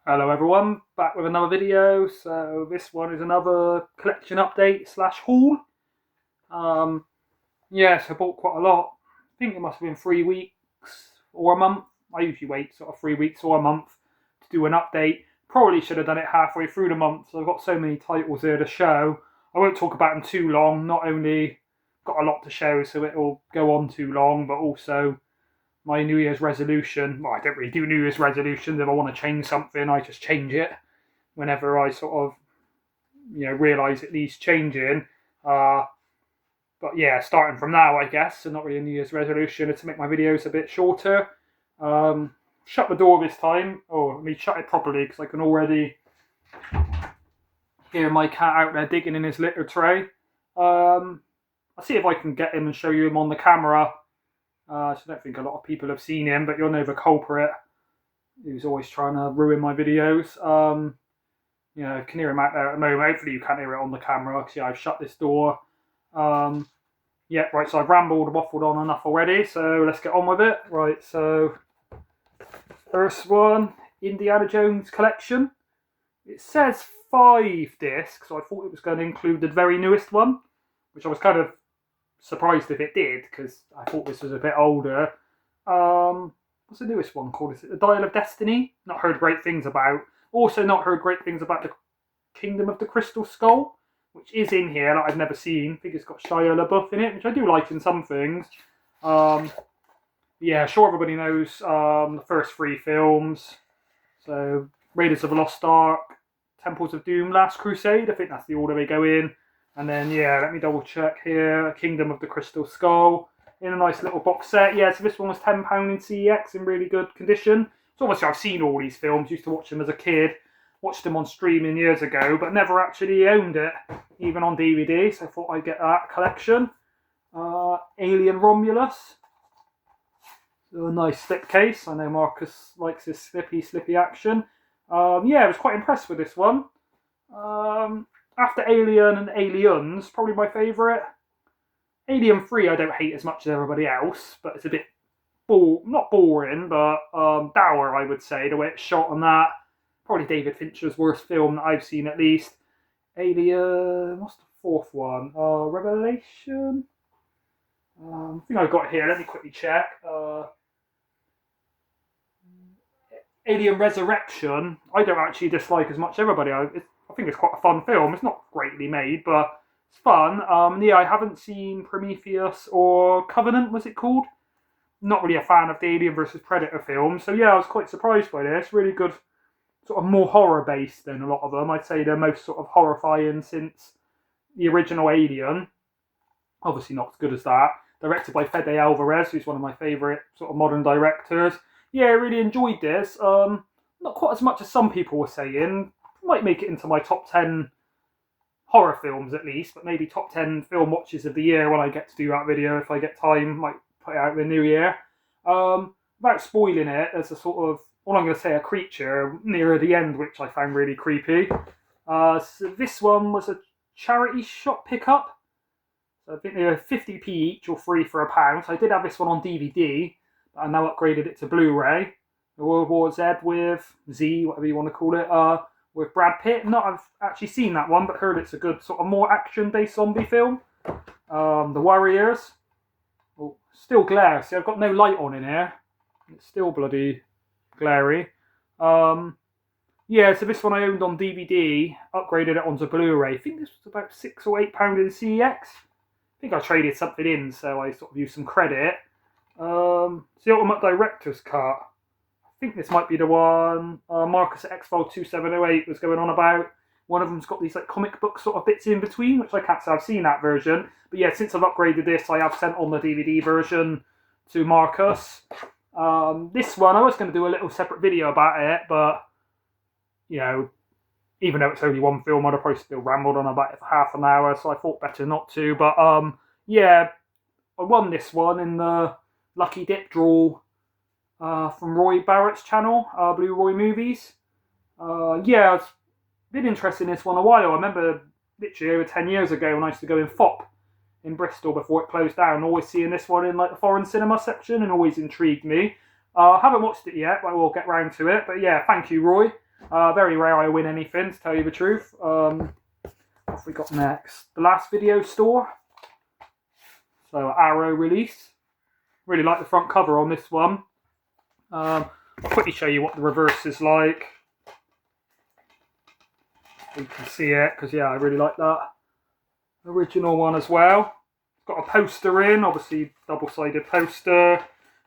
Hello everyone, back with another video. So this one is another collection update slash haul. Um, yes, I bought quite a lot. I think it must have been 3 weeks or a month. I usually wait sort of 3 weeks or a month to do an update. Probably should have done it halfway through the month. So I've got so many titles here to show. I won't talk about them too long. Not only got a lot to show, so it'll go on too long, but also my New Year's resolution. Well, I don't really do New Year's resolutions. If I want to change something, I just change it whenever I sort of, realise it needs changing. But yeah, starting from now, I guess, so not really a New Year's resolution, is to make my videos a bit shorter. Shut the door this time. Oh, let me shut it properly because I can already hear my cat out there digging in his litter tray. I'll see if I can get him and show you him on the camera. So I don't think a lot of people have seen him, but you'll know the culprit. Who's always trying to ruin my videos. You can hear him out there at the moment. Hopefully you can't hear it on the camera because I've shut this door. Yeah, right, so I've rambled, waffled on enough already, so let's get on with it. Right, so first one, Indiana Jones collection. It says 5 discs, so I thought it was going to include the very newest one, which I was kind of surprised if it did, because I thought this was a bit older. What's the newest one called? Is it The Dial of Destiny? Not heard great things about. Also not heard great things about the Kingdom of the Crystal Skull, which is in here that I've never seen. I think it's got Shia LaBeouf in it, which I do like in some things. Yeah, sure everybody knows the first 3 films. So Raiders of the Lost Ark, Temples of Doom, Last Crusade. I think that's the order they go in. And then, yeah, let me double check here. Kingdom of the Crystal Skull in a nice little box set. Yeah, so this one was £10 in CEX in really good condition. So obviously I've seen all these films, used to watch them as a kid, watched them on streaming years ago, but never actually owned it, even on DVD, so I thought I'd get that collection. Alien Romulus. So a nice slipcase. I know Marcus likes his slippy action. Yeah, I was quite impressed with this one. After Alien and Aliens, probably my favourite. Alien 3 I don't hate as much as everybody else, but it's a bit not boring, but dour, I would say, the way it's shot on that. Probably David Fincher's worst film that I've seen, at least. Alien, what's the 4th one? Revelation? I think I've got it here, let me quickly check. Alien Resurrection, I don't actually dislike as much as everybody. I think it's quite a fun film. It's not greatly made, but it's fun. Yeah, I haven't seen Prometheus or Covenant, was it called? Not really a fan of the Alien vs Predator films, so yeah, I was quite surprised by this. Really good, sort of more horror-based than a lot of them. I'd say they're most sort of horrifying since the original Alien. Obviously not as good as that. Directed by Fede Alvarez, who's one of my favourite sort of modern directors. Yeah, I really enjoyed this. Not quite as much as some people were saying. Might make it into my top 10 horror films at least, but maybe top 10 film watches of the year when I get to do that video. If I get time, might put it out in the new year. Without spoiling it, there's a sort of, all I'm going to say, a creature near the end, which I found really creepy. So this one was a charity shop pickup. So I think they were 50p each or free for £1. So I did have this one on DVD, but I now upgraded it to Blu-ray. The World War Z with Z, whatever you want to call it, with Brad Pitt. Not I've actually seen that one, but heard it's a good sort of more action-based zombie film. The Warriors. Oh, still glare. See, I've got no light on in here. It's still bloody glary. Yeah, so this one I owned on DVD, upgraded it onto Blu-ray. I think this was about £6 or £8 in CEX. I think I traded something in, so I sort of used some credit. It's the Ultimate Director's Cut. I think this might be the one Marcus at X-File 2708 was going on about. One of them's got these like comic book sort of bits in between, which I can't say I've seen that version. But yeah, since I've upgraded this, I have sent on the DVD version to Marcus. This one, I was going to do a little separate video about it, but, even though it's only one film, I'd have probably still rambled on about it for half an hour, so I thought better not to. But, yeah, I won this one in the Lucky Dip draw from Roy Barrett's channel, Blue Roy Movies. Yeah, I've been interested in this one a while. I remember literally over 10 years ago when I used to go in FOP in Bristol before it closed down, always seeing this one in like the foreign cinema section, and always intrigued me. I haven't watched it yet, but I will get round to it. But yeah, thank you, Roy. Very rare I win anything, to tell you the truth. What have we got next? The Last Video Store. So Arrow release. Really like the front cover on this one. I'll quickly show you what the reverse is like. You can see it, because yeah, I really like that original one as well. It's got a poster in, obviously double-sided poster.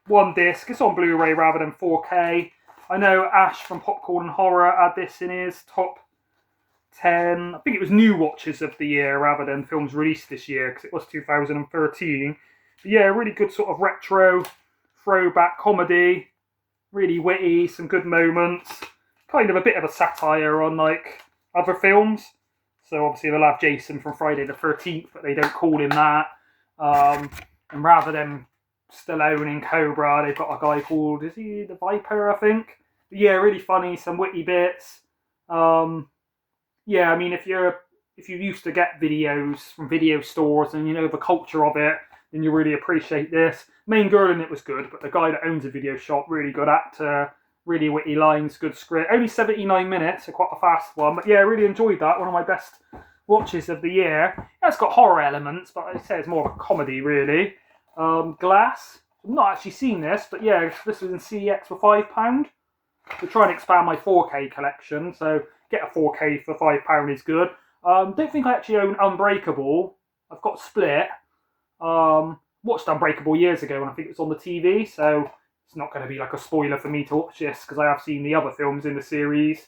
One disc. It's on Blu-ray rather than 4K. I know Ash from Popcorn and Horror had this in his top 10. I think it was new watches of the year rather than films released this year, because it was 2013. But yeah, really good sort of retro throwback comedy. Really witty, some good moments. Kind of a bit of a satire on like other films. So obviously they'll have Jason from Friday the 13th, but they don't call him that. And rather than Stallone in Cobra, they've got a guy called, is he the Viper, I think? But yeah, really funny, some witty bits. Yeah, I mean, if you used to get videos from video stores and you know the culture of it, then you really appreciate this. Main girl in it was good, but the guy that owns a video shop, really good actor, really witty lines, good script. Only 79 minutes, so quite a fast one. But yeah, really enjoyed that. One of my best watches of the year. Yeah, it's got horror elements, but I'd say it's more of a comedy, really. Glass. I've not actually seen this, but yeah, this was in CEX for £5. To try and expand my 4K collection, so get a 4K for £5 is good. Don't think I actually own Unbreakable. I've got Split. Watched Unbreakable years ago when I think it was on the TV, so it's not going to be like a spoiler for me to watch this because I have seen the other films in the series.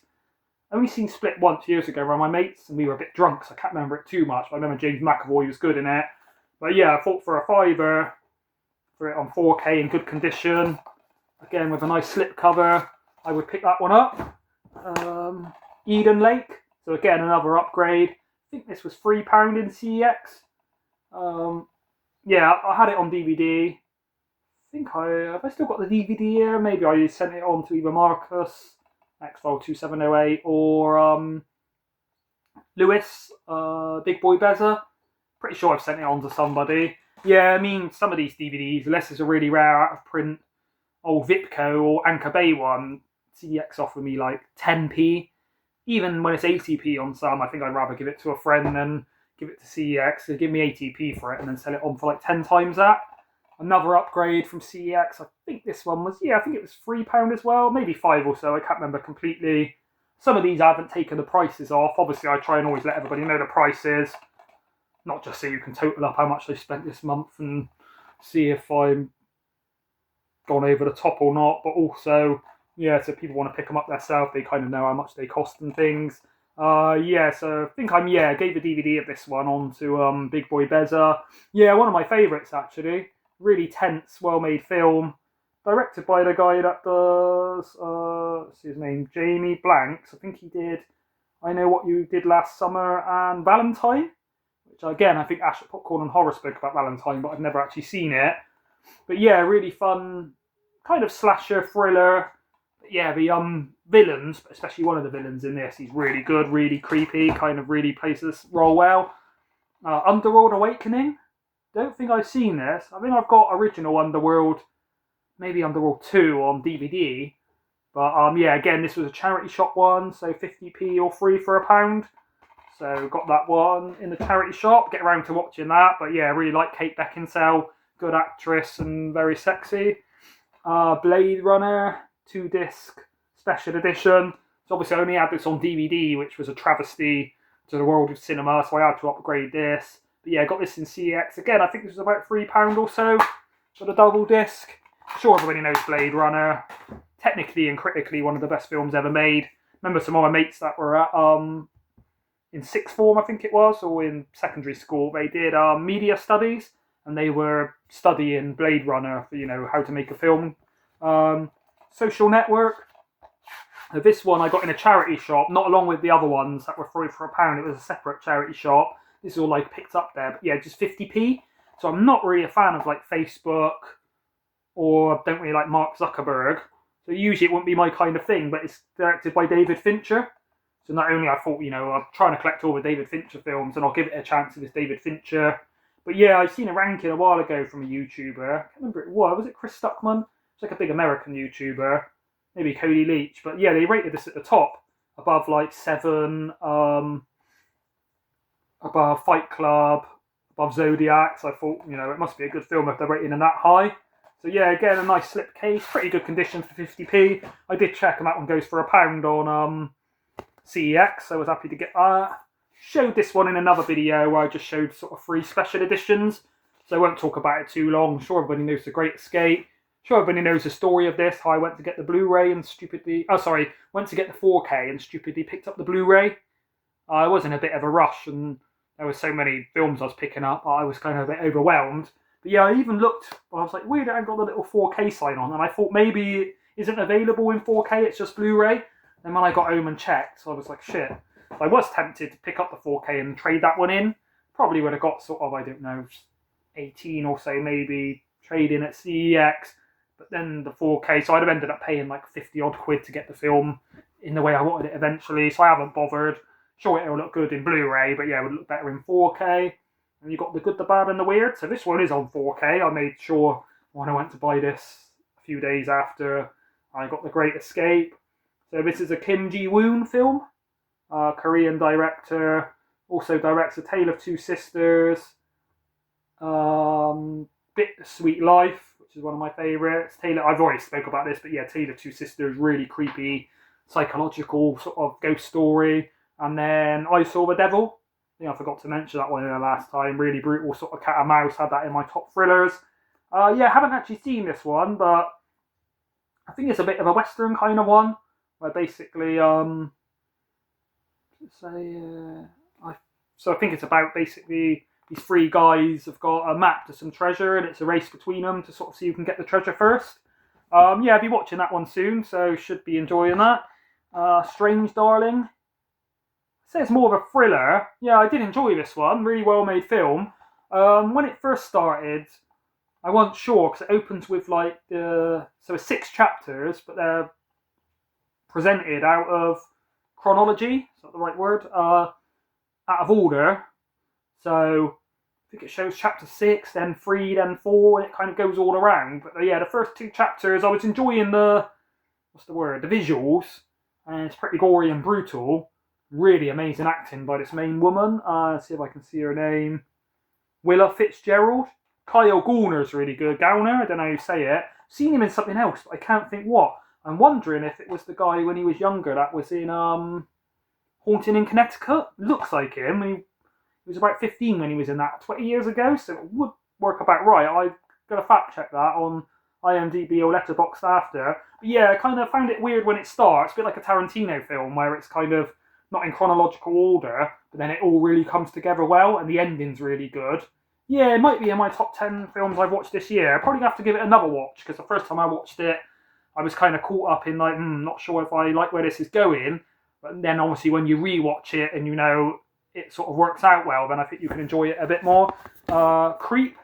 I only seen Split once years ago around my mates, and we were a bit drunk, so I can't remember it too much. But I remember James McAvoy was good in it. But yeah, I thought for a £5 for it on 4K in good condition, again with a nice slip cover, I would pick that one up. Eden Lake, so again another upgrade. I think this was £3 in CEX. Yeah, I had it on DVD. I think have I still got the DVD here? Maybe I sent it on to either Marcus, X-File 2708, or Lewis, Big Boy Beza. Pretty sure I've sent it on to somebody. Yeah, I mean, some of these DVDs, unless it's a really rare out of print old Vipco or Anchor Bay one, CEX offer me like 10p. Even when it's 80p on some, I think I'd rather give it to a friend than give it to CEX. They give me 80p for it and then sell it on for like 10 times that. Another upgrade from CEX. I think this one was, yeah, I think it was £3 as well. Maybe 5 or so, I can't remember completely. Some of these I haven't taken the prices off. Obviously, I try and always let everybody know the prices. Not just so you can total up how much they spent this month and see if I'm gone over the top or not. But also, yeah, so if people want to pick them up themselves, they kind of know how much they cost and things. Yeah, so I think gave the DVD of this one on to Big Boy Beza. Yeah, one of my favourites actually. Really tense, well-made film. Directed by the guy that does, what's his name? Jamie Blanks. I think he did I Know What You Did Last Summer and Valentine. Which again, I think Ash at Popcorn and Horror spoke about Valentine, but I've never actually seen it. But yeah, really fun, kind of slasher, thriller. But yeah, the villains, especially one of the villains in this, he's really good, really creepy, kind of really plays this role well. Underworld Awakening. Don't think I've seen this. I think I've got original Underworld, maybe Underworld 2 on DVD. But yeah, again, this was a charity shop one, so 50p or free for £1. So got that one in the charity shop. Get around to watching that. But yeah, really like Kate Beckinsale. Good actress and very sexy. Blade Runner 2-disc special edition. So obviously I only had this on DVD, which was a travesty to the world of cinema, so I had to upgrade this. But yeah, I got this in CEX. Again, I think this was about £3 or so for the double disc. Sure, everybody knows Blade Runner. Technically and critically one of the best films ever made. Remember some of my mates that were at in sixth form, I think it was, or in secondary school, they did media studies, and they were studying Blade Runner for, you know, how to make a film. Social Network. This one I got in a charity shop, not along with the other ones that were free for £1. It was a separate charity shop. This is all like picked up there, but yeah, just 50p. So I'm not really a fan of like Facebook, or don't really like Mark Zuckerberg. So usually it wouldn't be my kind of thing, but it's directed by David Fincher. So not only I thought, you know, I'm trying to collect all the David Fincher films and I'll give it a chance if it's David Fincher. But yeah, I've seen a ranking a while ago from a YouTuber. I can't remember who it was. Was it Chris Stuckman? It's like a big American YouTuber. Maybe Cody Leach. But yeah, they rated this at the top. above like Seven, above Fight Club, above Zodiac. So I thought, you know, it must be a good film if they're rating it that high. So yeah, again, a nice slipcase, pretty good condition for 50p. I did check, and that one goes for £1 on CEX, so I was happy to get that. Showed this one in another video where I just showed sort of 3 special editions, so I won't talk about it too long. I'm sure everybody knows The Great Escape. I'm sure everybody knows the story of this, how I went to get the Blu-ray and stupidly... went to get the 4K and stupidly picked up the Blu-ray. I was in a bit of a rush, and there were so many films I was picking up, I was kind of a bit overwhelmed. But yeah, I even looked, I was like, weird, I got the little 4K sign on, and I thought maybe it isn't available in 4K, it's just Blu-ray. And when I got home and checked, so I was like, shit. I was tempted to pick up the 4K and trade that one in. Probably would have got sort of, I don't know, 18 or so maybe, trade in at CEX. But then the 4K, so I'd have ended up paying like 50 odd quid to get the film in the way I wanted it eventually, so I haven't bothered. Sure, it'll look good in Blu-ray, but yeah, it would look better in 4K. And you got the good, the bad, and the weird. So this one is on 4K. I made sure when I went to buy this a few days after I got The Great Escape. So this is a Kim Ji-woon film. Korean director. Also directs A Tale of Two Sisters. Bittersweet Life, which is one of my favourites. I've already spoke about this, but yeah, Tale of Two Sisters, really creepy, psychological sort of ghost story. And then I Saw the Devil. I think I forgot to mention that one in the last time. Really brutal sort of cat and mouse. Had that in my top thrillers. Yeah, haven't actually seen this one, but I think it's a bit of a Western kind of one, where basically, so I think it's about basically these 3 guys have got a map to some treasure, and it's a race between them to sort of see who can get the treasure first. Yeah, I'll be watching that one soon, so should be enjoying that. Strange Darling. So it's more of a thriller. Yeah, I did enjoy this one. Really well made film. When it first started, I wasn't sure, because it opens with like so it's 6 chapters, but they're presented out of chronology. Is that the right word? Out of order. So I think it shows chapter 6, then 3, then 4, and it kind of goes all around. But yeah, the first 2 chapters, I was enjoying the visuals, and it's pretty gory and brutal. Really amazing acting by this main woman. Let's see if I can see her name. Willa Fitzgerald. Kyle Gallner's really good. Gallner, I don't know how you say it. Seen him in something else, but I can't think what. I'm wondering if it was the guy when he was younger that was in Haunting in Connecticut. Looks like him. He was about 15 when he was in that 20 years ago, so it would work about right. I've got to fact check that on IMDb or Letterboxd after. But yeah, I kind of found it weird when it starts. A bit like a Tarantino film where it's kind of not in chronological order, but then it all really comes together well, and the ending's really good. Yeah, it might be in my top 10 films I've watched this year. I'll probably have to give it another watch, because the first time I watched it, I was kind of caught up in like, not sure if I like where this is going. But then obviously when you rewatch it and you know it sort of works out well, then I think you can enjoy it a bit more. Creep.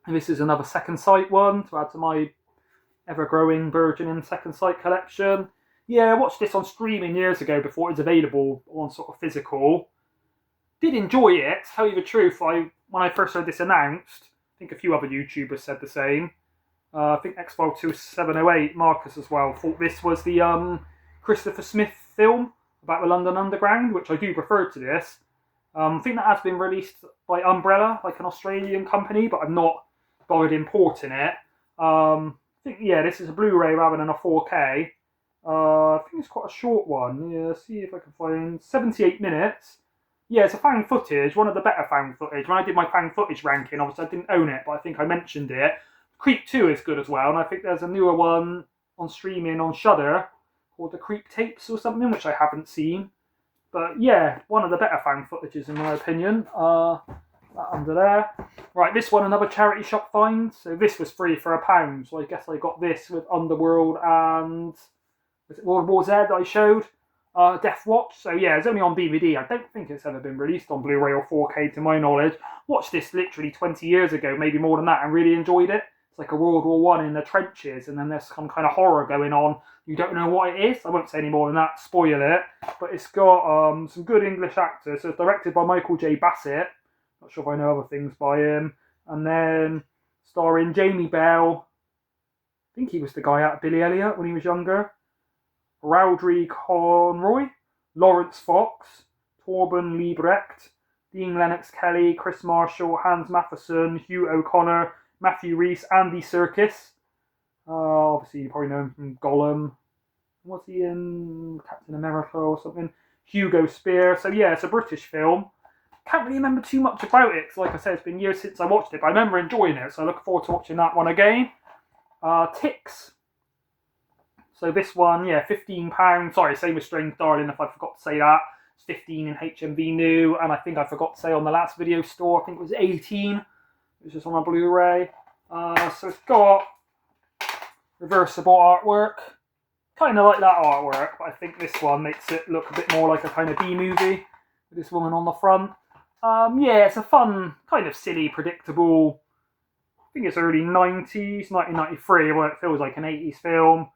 And this is another Second Sight one to add to my ever-growing, burgeoning Second Sight collection. Yeah, I watched this on streaming years ago before it was available on sort of physical. Did enjoy it, to tell you the truth. When I first heard this announced, I think a few other YouTubers said the same. I think Xfile2708, Marcus as well, thought this was the Christopher Smith film about the London Underground, which I do prefer to this. I think that has been released by Umbrella, like an Australian company, but I've not bothered importing it. I think, yeah, this is a Blu-ray rather than a 4K. I think it's quite a short one. Yeah, see if I can find 78 minutes. Yeah, it's a found footage, one of the better found footage. When I did my found footage ranking, obviously I didn't own it, but I think I mentioned it. Creep 2 is good as well, and I think there's a newer one on streaming on Shudder called The Creep Tapes or something, which I haven't seen. But yeah, one of the better found footages in my opinion. That under there. Right, this one, another charity shop find. So this was free for £1, so I guess I got this with Underworld and was it World War Z that I showed? Death Watch. So yeah, it's only on DVD. I don't think it's ever been released on Blu-ray or 4K to my knowledge. Watched this literally 20 years ago, maybe more than that, and really enjoyed it. It's like a World War One in the trenches, and then there's some kind of horror going on. You don't know what it is. I won't say any more than that, spoil it. But it's got some good English actors. So it's directed by Michael J. Bassett. Not sure if I know other things by him. And then starring Jamie Bell. I think he was the guy out of Billy Elliot when he was younger. Rowdry Conroy, Lawrence Fox, Torben Liebrecht, Dean Lennox-Kelly, Chris Marshall, Hans Matheson, Hugh O'Connor, Matthew Rhys, Andy Serkis. Obviously, you probably know him from Gollum. Was he in Captain America or something? Hugo Spear. So yeah, it's a British film. Can't really remember too much about it, because like I said, it's been years since I watched it, but I remember enjoying it, so I look forward to watching that one again. Ticks. So this one, yeah, £15. Sorry, same as Strange Darling, if I forgot to say that. It's 15 in HMV new, and I think I forgot to say on the last video store, I think it was 18. It was just on a Blu-ray. So it's got reversible artwork. Kind of like that artwork, but I think this one makes it look a bit more like a kind of B-movie with this woman on the front. Yeah, it's a fun, kind of silly, predictable, I think it's early 90s, 1993, well it feels like an 80s film.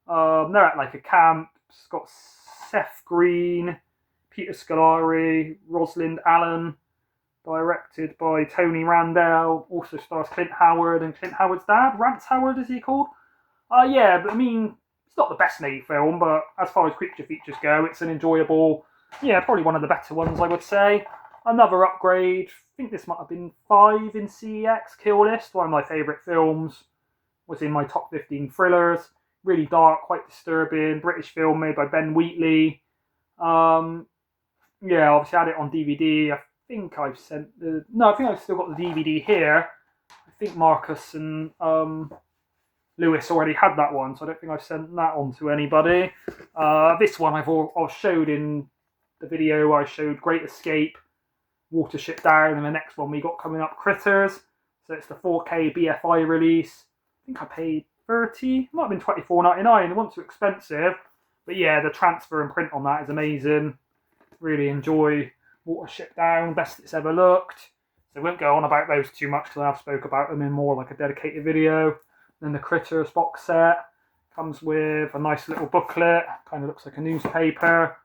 They're at like a camp. It's got Seth Green, Peter Scolari, Rosalind Allen, directed by Tony Randell, also stars Clint Howard and Clint Howard's dad, Rance Howard is he called? Yeah, but I mean, it's not the best made film, but as far as creature features go, it's an enjoyable, yeah, probably one of the better ones I would say. Another upgrade, I think this might have been 5 in CEX Kill List, one of my favourite films, was in my top 15 thrillers. Really dark, quite disturbing, British film made by Ben Wheatley. Yeah, obviously I had it on DVD. I think I've sent the... No, I think I've still got the DVD here. I think Marcus and Lewis already had that one, so I don't think I've sent that on to anybody. This one I've showed in the video where I showed Great Escape, Watership Down, and the next one we got coming up, Critters. So it's the 4K BFI release. I think I paid 30, might have been $24.99. It wasn't too expensive, but yeah, the transfer and print on that is amazing. Really enjoy Watership Down, best it's ever looked. So I won't go on about those too much because I've spoke about them in more like a dedicated video. Then the Critters box set comes with a nice little booklet, kind of looks like a newspaper.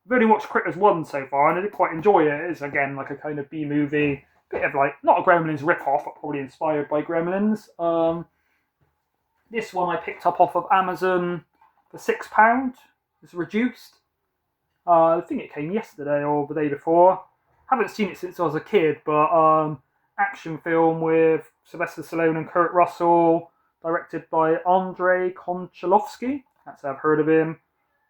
I've only watched Critters 1 so far and I did quite enjoy it. It's again like a kind of B-movie, bit of like, not a Gremlins rip-off, but probably inspired by Gremlins. This one I picked up off of Amazon for £6. It's reduced. I think it came yesterday or the day before. Haven't seen it since I was a kid, but action film with Sylvester Stallone and Kurt Russell, directed by Andrei Konchalovsky. That's how I've heard of him.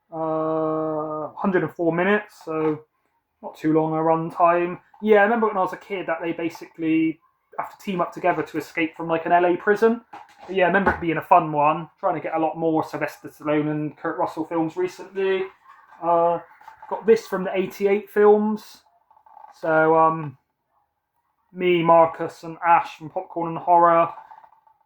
104 minutes, so not too long a run time. Yeah, I remember when I was a kid that they basically have to team up together to escape from like an LA prison. But yeah, I remember it being a fun one. Trying to get a lot more Sylvester Stallone and Kurt Russell films recently. Got this from the 88 films. So me, Marcus and Ash from Popcorn and Horror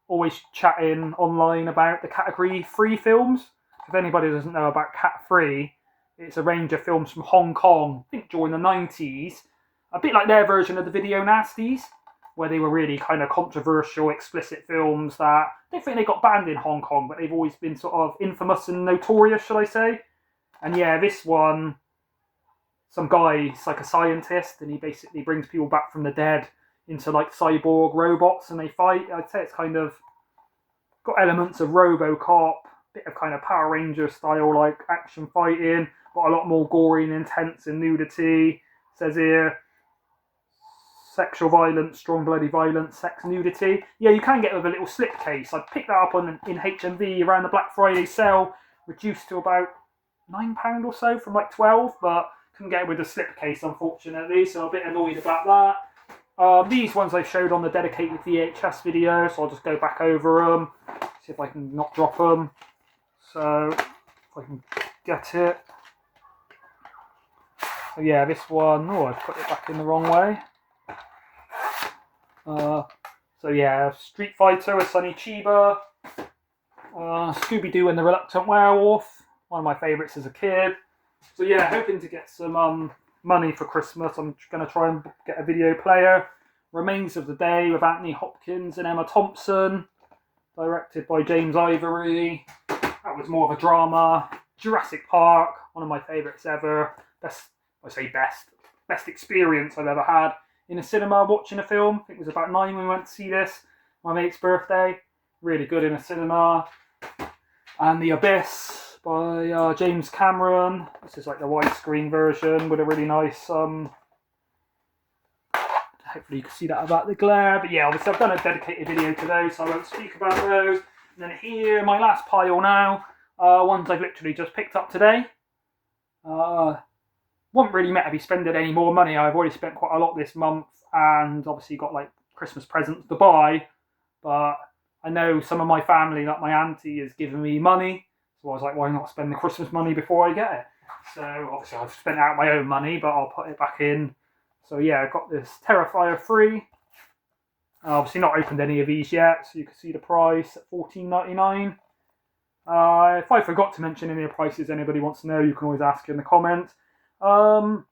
always chatting online about the Category 3 films. If anybody doesn't know about Cat 3, it's a range of films from Hong Kong, I think during the 90s. A bit like their version of the Video Nasties, where they were really kind of controversial, explicit films that I don't think they got banned in Hong Kong, but they've always been sort of infamous and notorious, shall I say. And yeah, this one, some guy, he's like a scientist, and he basically brings people back from the dead into like cyborg robots, and they fight. I'd say it's kind of got elements of RoboCop, bit of kind of Power Ranger style like action fighting, but a lot more gory and intense and nudity. It says here, sexual violence, strong bloody violence, sex, nudity. Yeah, you can get it with a little slipcase. I picked that up in HMV around the Black Friday sale, reduced to about £9 or so from like 12, but couldn't get it with a slipcase unfortunately, so I'm a bit annoyed about that. These ones I showed on the dedicated VHS video, so I'll just go back over them, see if I can not drop them. So, if I can get it. So yeah, this one, oh, I put it back in the wrong way. So yeah, Street Fighter with Sonny Chiba. Scooby-Doo and the Reluctant Werewolf, one of my favourites as a kid. So yeah, hoping to get some money for Christmas. I'm going to try and get a video player. Remains of the Day with Anthony Hopkins and Emma Thompson, directed by James Ivory. That was more of a drama. Jurassic Park, one of my favourites ever. Best experience I've ever had in a cinema watching a film. I think it was about 9 when we went to see this. My mate's birthday. Really good in a cinema. And The Abyss. by James Cameron. This is like the widescreen version with a really nice, hopefully you can see that about the glare. But yeah, obviously I've done a dedicated video to those, so I won't speak about those. And then here, my last pile now, ones I've literally just picked up today. Wasn't really meant to be spending any more money. I've already spent quite a lot this month, and obviously got like Christmas presents to buy. But I know some of my family, like my auntie, is giving me money. So I was like, why not spend the Christmas money before I get it? So obviously I've spent out my own money, but I'll put it back in. So yeah, I've got this Terrifier 3. Obviously not opened any of these yet, so you can see the price at $14.99. If I forgot to mention any of the prices anybody wants to know, you can always ask in the comments. So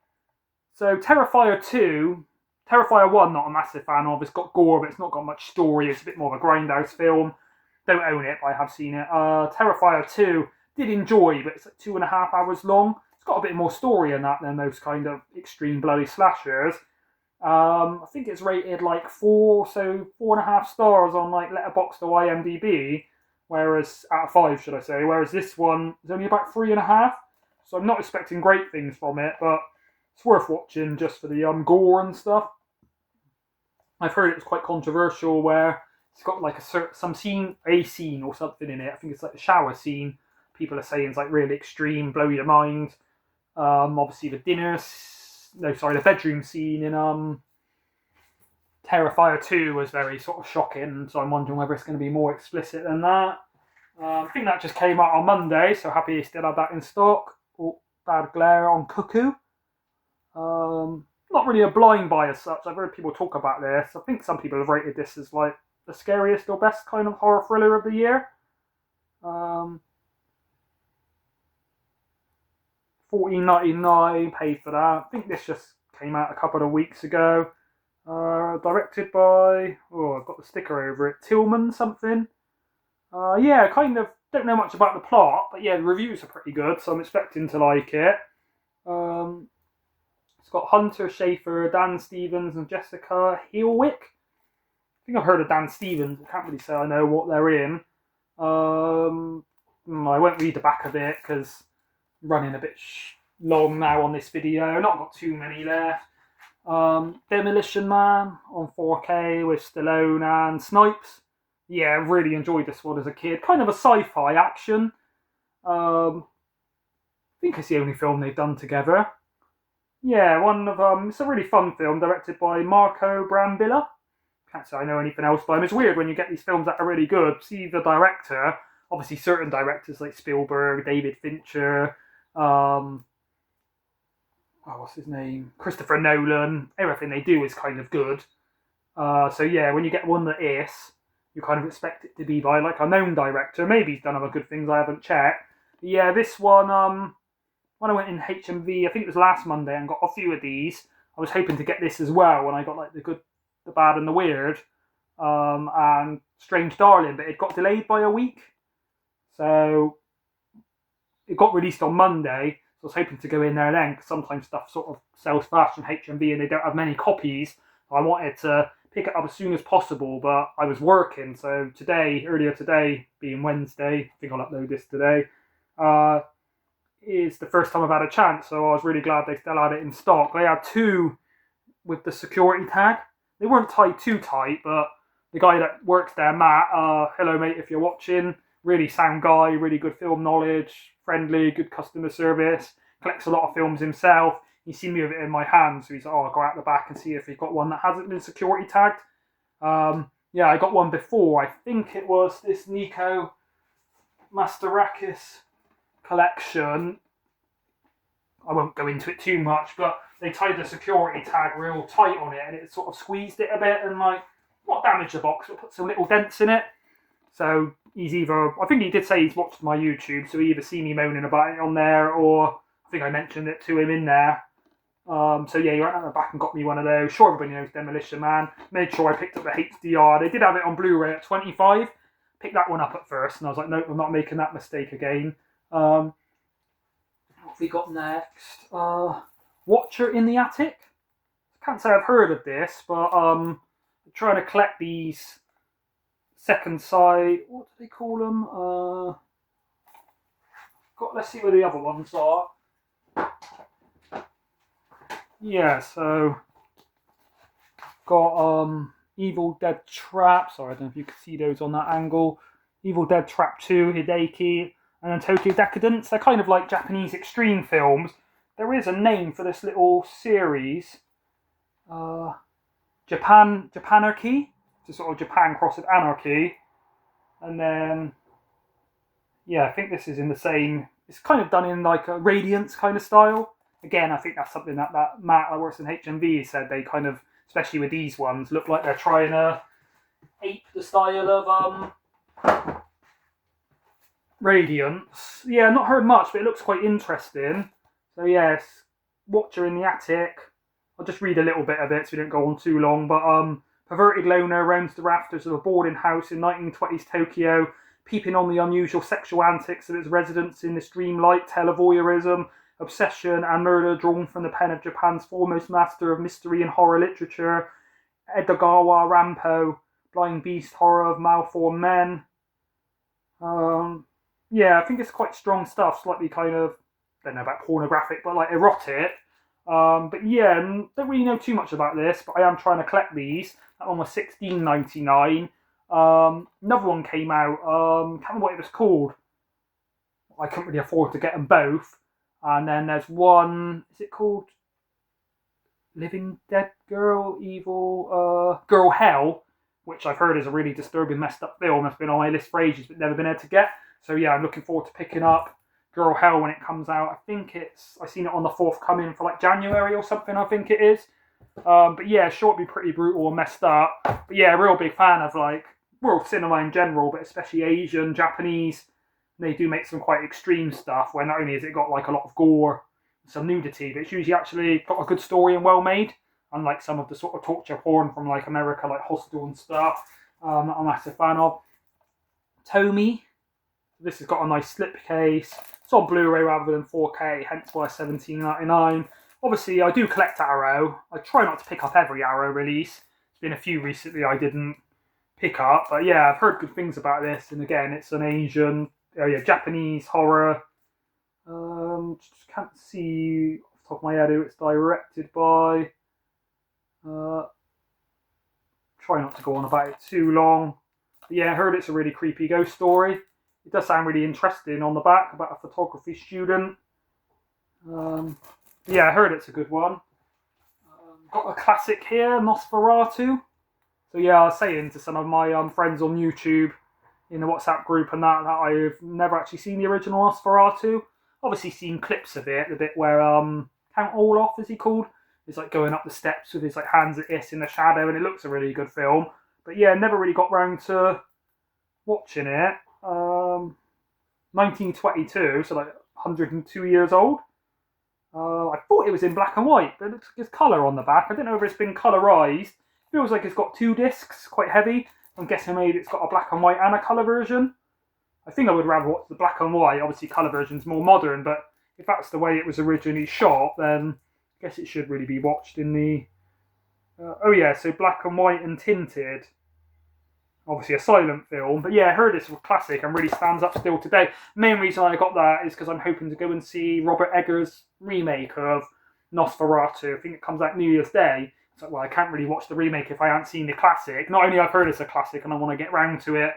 Terrifier 2, Terrifier 1, not a massive fan of. It's got gore, but it's not got much story. It's a bit more of a grindhouse film. Don't own it, but I have seen it. Terrifier 2, did enjoy, but it's like 2.5 hours long. It's got a bit more story in that than those kind of extreme bloody slashers. I think it's rated like 4.5 stars on like Letterboxd or IMDb, whereas out of 5, should I say? Whereas this one is only about 3.5. So I'm not expecting great things from it, but it's worth watching just for the gore and stuff. I've heard it was quite controversial, where it's got like a scene or something in it. I think it's like the shower scene. People are saying it's like really extreme, blow your mind. Obviously the the bedroom scene in Terrifier 2 was very sort of shocking. So I'm wondering whether it's going to be more explicit than that. I think that just came out on Monday, so happy they still have that in stock. Oh, bad glare on Cuckoo. Not really a blind buy as such. I've heard people talk about this. I think some people have rated this as like the scariest or best kind of horror thriller of the year. $14.99, paid for that. I think this just came out a couple of weeks ago. Directed by, I've got the sticker over it, Tillman something. Yeah, kind of don't know much about the plot, but yeah, the reviews are pretty good, so I'm expecting to like it. It's got Hunter Schafer, Dan Stevens, and Jessica Heelwick. I think I've heard of Dan Stevens. I can't really say I know what they're in. I won't read the back of it because I'm running a bit long now on this video. Not got too many left. Demolition Man on 4K with Stallone and Snipes. Yeah, really enjoyed this one as a kid. Kind of a sci-fi action. I think it's the only film they've done together. Yeah, it's a really fun film directed by Marco Brambilla. Can't say I know anything else by him. It's weird when you get these films that are really good. See the director, obviously certain directors like Spielberg, David Fincher, what's his name? Christopher Nolan. Everything they do is kind of good. So yeah, when you get one that is, you kind of expect it to be by like a known director. Maybe he's done other good things I haven't checked. But yeah, this one, when I went in HMV, I think it was last Monday, and got a few of these. I was hoping to get this as well when I got like the good, the bad, and the weird, and Strange Darling, but it got delayed by a week. So it got released on Monday. So I was hoping to go in there then, because sometimes stuff sort of sells fast from HMV and they don't have many copies. I wanted to pick it up as soon as possible, but I was working. So earlier today, being Wednesday, I think I'll upload this today, is the first time I've had a chance. So I was really glad they still had it in stock. They had 2 with the security tag. They weren't tied too tight, but the guy that works there, Matt, hello mate if you're watching, really sound guy, really good film knowledge, friendly, good customer service, collects a lot of films himself. He's seen me with it in my hand, so he's like, I'll go out the back and see if he's got one that hasn't been security tagged. Yeah, I got one before. I think it was this Nico Masterakis collection. I won't go into it too much, but they tied the security tag real tight on it, and it sort of squeezed it a bit and like not damaged the box, but put some little dents in it. So he's I think he did say he's watched my YouTube, so he either seen me moaning about it on there, or I think I mentioned it to him in there. So yeah, he went out the back and got me one of those. Sure, everybody knows Demolition Man. Made sure I picked up the HDR. They did have it on Blu-ray at 25. Picked that one up at first, and I was like, nope, I'm not making that mistake again. What have we got next? Watcher in the Attic. I can't say I've heard of this, but I'm trying to collect these second side. What do they call them? let's see where the other ones are. Yeah, so got Evil Dead Trap. Sorry, I don't know if you can see those on that angle. Evil Dead Trap 2, Hideki, and then Tokyo Decadence. They're kind of like Japanese extreme films. There is a name for this little series. Japanarchy. It's a sort of Japan cross with anarchy. And then, yeah, I think this is in the same... It's kind of done in like a Radiance kind of style. Again, I think that's something that Matt that works in HMV said they kind of, especially with these ones, look like they're trying to ape the style of Radiance. Yeah, not heard much, but it looks quite interesting. So yes, Watcher in the Attic. I'll just read a little bit of it so we don't go on too long. But perverted loner roams the rafters of a boarding house in 1920s Tokyo, peeping on the unusual sexual antics of its residents in this dreamlike tale of voyeurism, obsession and murder drawn from the pen of Japan's foremost master of mystery and horror literature, Edogawa Rampo, blind beast horror of malformed men. Yeah, I think it's quite strong stuff, slightly kind of, I don't know about pornographic, but like erotic. But yeah, don't really know too much about this, but I am trying to collect these. That one was $16.99. Another one came out, can't remember what it was called. I couldn't really afford to get them both. And then there's one, is it called Living Dead Girl, Evil, Girl Hell, which I've heard is a really disturbing, messed up film that's been on my list for ages but never been able to get. So yeah, I'm looking forward to picking up Girl Hell when it comes out. I think I've seen it on the forthcoming for like January or something, I think it is. But yeah, sure, it'd be pretty brutal and messed up. But yeah, real big fan of like world cinema in general, but especially Asian, Japanese. They do make some quite extreme stuff where not only has it got like a lot of gore, some nudity, but it's usually actually got a good story and well made. Unlike some of the sort of torture porn from like America, like Hostel and stuff. I'm a massive fan of. Tomy. This has got a nice slipcase. It's on Blu-ray rather than 4K, hence why $17.99. Obviously, I do collect Arrow. I try not to pick up every Arrow release. There's been a few recently I didn't pick up, but yeah, I've heard good things about this. And again, it's an Asian, Japanese horror. Just can't see off the top of my head who it's directed by. Try not to go on about it too long. But yeah, I heard it's a really creepy ghost story. It does sound really interesting on the back about a photography student. Yeah, I heard it's a good one. Got a classic here, Nosferatu. So yeah, I was saying to some of my friends on YouTube in the WhatsApp group and that I've never actually seen the original Nosferatu. Obviously seen clips of it, the bit where Count Olaf, is he called? He's like going up the steps with his like hands at this in the shadow, and it looks a really good film. But yeah, never really got round to watching it. 1922, so like 102 years old. I thought it was in black and white, but it looks like there's colour on the back. I don't know if it's been colourised. Feels like it's got 2 discs, quite heavy. I'm guessing maybe it's got a black and white and a colour version. I think I would rather watch the black and white. Obviously, colour version's more modern, but if that's the way it was originally shot, then I guess it should really be watched in the... so black and white and tinted. Obviously a silent film, but yeah, I heard it's a classic and really stands up still today. Main reason I got that is because I'm hoping to go and see Robert Eggers' remake of Nosferatu. I think it comes out New Year's Day. It's like, well, I can't really watch the remake if I haven't seen the classic. Not only I've heard it's a classic and I want to get round to it,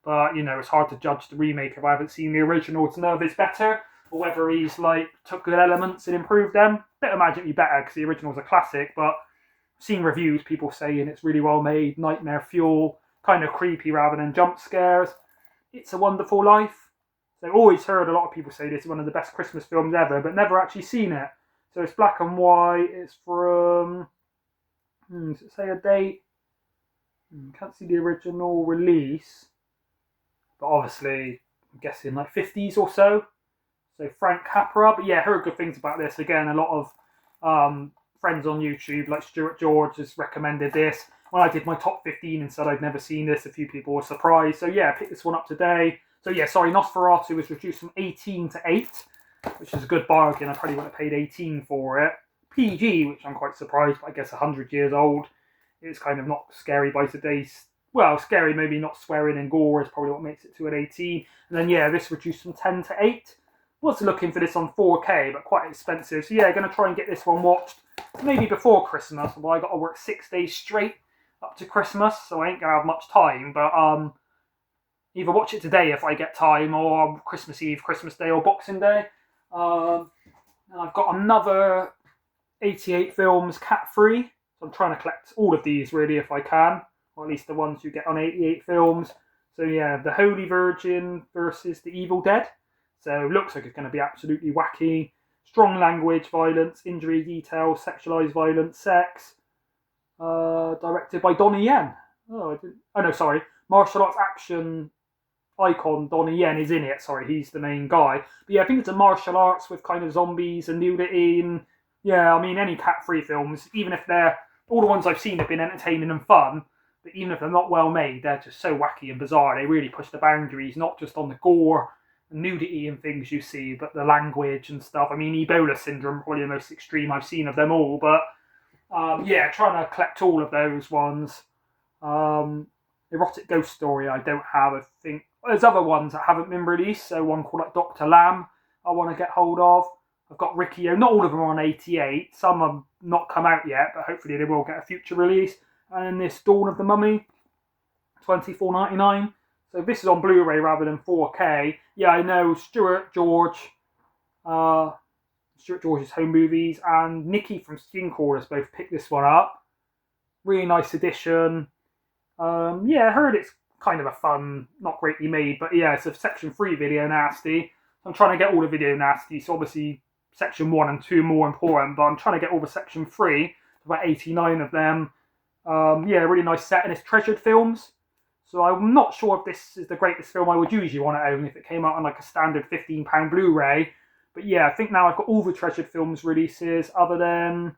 but, you know, it's hard to judge the remake if I haven't seen the original to know if it's better, or whether he's, like, took good elements and improved them. Don't imagine it'd be better, because the original's a classic, but I've seen reviews, people saying it's really well made, nightmare fuel, kind of creepy rather than jump scares. It's a Wonderful Life. So I've always heard a lot of people say this is one of the best Christmas films ever, but never actually seen it. So it's black and white, it's from... does it say a date? Can't see the original release. But obviously, I'm guessing like 50s or so. So Frank Capra. But yeah, heard good things about this. Again, a lot of friends on YouTube, like Stuart George, has recommended this. When I did my top 15 and said I'd never seen this, a few people were surprised. So yeah, I picked this one up today. So yeah, sorry, Nosferatu was reduced from 18 to 8, which is a good bargain. I probably would have paid 18 for it. PG, which I'm quite surprised, but I guess 100 years old. It's kind of not scary by today's... Well, scary, maybe not swearing and gore is probably what makes it to an 18. And then, yeah, this reduced from 10 to 8. Was looking for this on 4K, but quite expensive. So yeah, going to try and get this one watched maybe before Christmas. Well, I got to work 6 days straight up to Christmas, so I ain't going to have much time. But either watch it today if I get time, or Christmas Eve, Christmas Day, or Boxing Day. And I've got another 88 films cat-free. So I'm trying to collect all of these really if I can, or at least the ones you get on 88 films. So yeah, The Holy Virgin versus The Evil Dead. So looks like it's going to be absolutely wacky. Strong language, violence, injury details, sexualized violence, sex. Directed by Donnie Yen. Oh no, sorry. Martial arts action icon Donnie Yen is in it. Sorry, he's the main guy. But yeah, I think it's a martial arts with kind of zombies and nudity. And yeah, I mean, any cat-free films, even if they're... all the ones I've seen have been entertaining and fun, but even if they're not well made, they're just so wacky and bizarre. They really push the boundaries, not just on the gore nudity and things you see, but the language and stuff. I mean, Ebola syndrome, probably the most extreme I've seen of them all, but yeah, trying to collect all of those ones. Erotic Ghost Story I don't have. I think there's other ones that haven't been released, so one called like Dr. Lamb I want to get hold of. I've got Riccio, not all of them are on 88, some have not come out yet, but hopefully they will get a future release. And then this Dawn of the Mummy, $24.99. So this is on Blu-ray rather than 4K. Yeah, I know Stuart George's Home Movies and Nikki from Skin Crawlers both picked this one up. Really nice edition. Yeah, I heard it's kind of a fun, not greatly made, but yeah, it's a Section 3 video nasty. I'm trying to get all the video nasty, so obviously Section 1 and 2 more important, but I'm trying to get all the Section 3, about 89 of them. Yeah, really nice set, and it's Treasured Films. So I'm not sure if this is the greatest film I would usually want to own if it came out on like a standard £15 Blu-ray. But yeah, I think now I've got all the Treasured Films releases other than...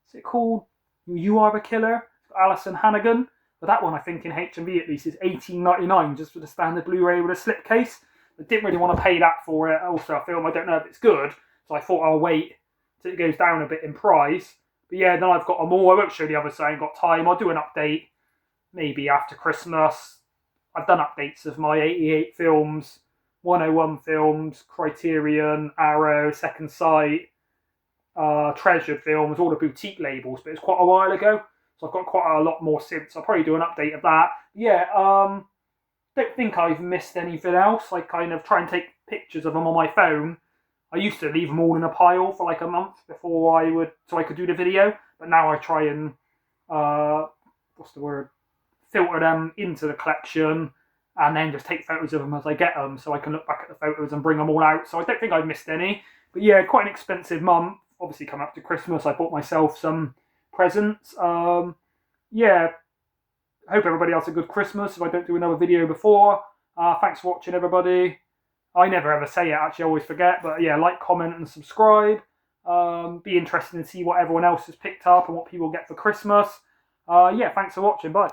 is it called You Are the Killer? Alison Hannigan. But that one I think in HMV at least is $18.99 just for the standard Blu-ray with a slipcase. I didn't really want to pay that for it. Also a film I don't know if it's good, so I thought I'll wait till it goes down a bit in price. But yeah, then I've got them all. I won't show the others, so I ain't got time. I'll do an update maybe after Christmas. I've done updates of my 88 films, 101 films, Criterion, Arrow, Second Sight, Treasured Films, all the boutique labels, but it's quite a while ago. So I've got quite a lot more since. I'll probably do an update of that. Yeah, don't think I've missed anything else. I kind of try and take pictures of them on my phone. I used to leave them all in a pile for like a month before so I could do the video. But now I try and, filter them into the collection and then just take photos of them as I get them so I can look back at the photos and bring them all out. So I don't think I've missed any. But yeah, quite an expensive month. Obviously coming up to Christmas, I bought myself some presents. Yeah, I hope everybody has a good Christmas if I don't do another video before. Thanks for watching, everybody. I never ever say it, actually, I always forget. But yeah, like, comment and subscribe. Be interested to see what everyone else has picked up and what people get for Christmas. Yeah, thanks for watching. Bye.